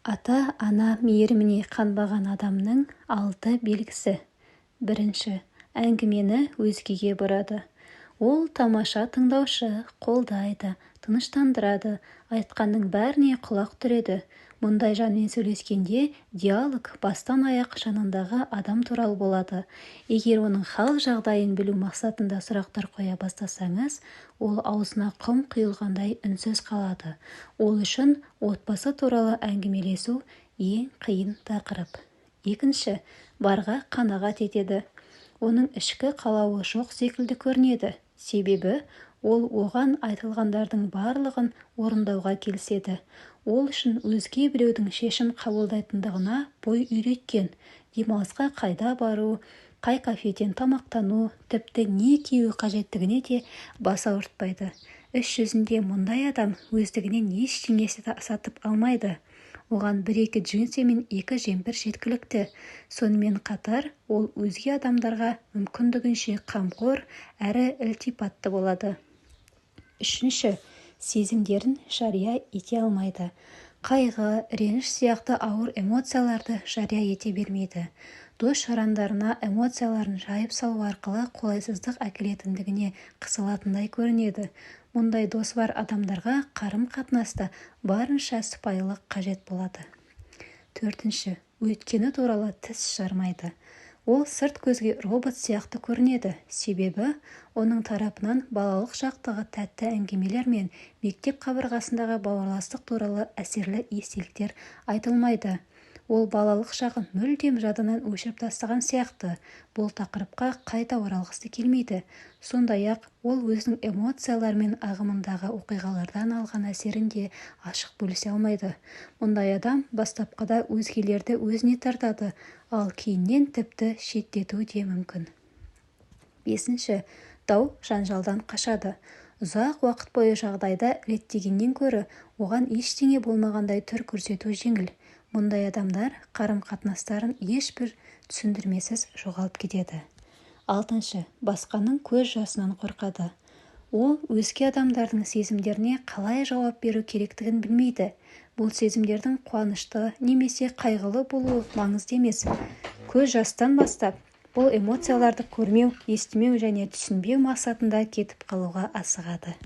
Ата-ана мейіріміне қанбаған адамның 6 белгісі. Бірінші, әңгімені өзгеге бұрады. Ол тамаша тыңдаушы, қолдайды, тыныштандырады, айтқанның бәріне құлақ түреді. Мұндай жанмен сөйлескенде диалог бастан аяқ жанындағы адам туралы болады. Егер оның хал жағдайын білу мақсатында сұрақтар қоя бастасаңыз, ол аузына құм құйылғандай үнсіз қалады. Ол үшін отбасы туралы әңгімелесу ең қиын тақырып. Екінші, барға қанағат етеді. Оның ішкі қалауы жоқ секілді көрінеді. Себебі, ол оған айтылғандардың барлығын орындауға келіседі. Ол үшін өзге біреудің шешім қабылдайтындығына бой үйреткен. Демалысқа қайда бару, қай кафеден тамақтану, тіпті не кию қажеттігіне де бас ауыртпайды. Іс жүзінде мұндай адам өздігінен ештеңе сатып алмайды. Оған 1-2 джинсы мен 2 жемпір жеткілікті. Сонымен қатар, ол өзге адамдарға мүмкіндігінше қамқор әрі ілтипатты болады. Үшінші, сезімдерін жария ете алмайды. Қайғы, реніш сияқты ауыр эмоцияларды жария ете бермейді. Дос жарандарына эмоцияларын жайып салу арқылы қолайсыздық әкелетіндігіне қысылатындай көрінеді. Мұндай дос бар адамдарға қарым-қатынаста барынша сыпайылық қажет болады. Төртінші, өткені туралы тіс жармайды. Ол сырт көзге робот сияқты көрінеді. Себебі, оның тарапынан балалық шақтағы тәтті әңгімелер мен мектеп қабырғасындағы бауырластық туралы әсерлі естеліктер айтылмайды. Ол балалық шағын мүлдем жадынан өшіріп тастаған сияқты. Бұл тақырыпқа қайта оралғысы келмейді. Сондай-ақ, ол өзінің эмоциялар мен ағымындағы оқиғалардан алған әсерінде ашық бөлісе алмайды. Мұндай адам бастапқыда өзгелерді өзіне тартады, ал кейіннен тіпті шеттетуі де мүмкін. Бесінші, дау жанжалдан қашады. Ұзақ уақыт бойы жағдайда реттегеннен көрі, оған ештеңе болмағандай түр көрсету жеңіл. Мұндай адамдар қарым-қатынастарын ешбір түсіндірмесіз жоғалып кетеді. Алтыншы, басқаның көз жасынан қорқады. Ол өзге адамдардың сезімдеріне қалай жауап беру керектігін білмейді. Бұл сезімдердің қуанышты немесе қайғылы болуы маңызды емес. Көз жастан бастап, бұл эмоцияларды көрмеу, естімеу және түсінбеу мақсатында кетіп қалуға асығады.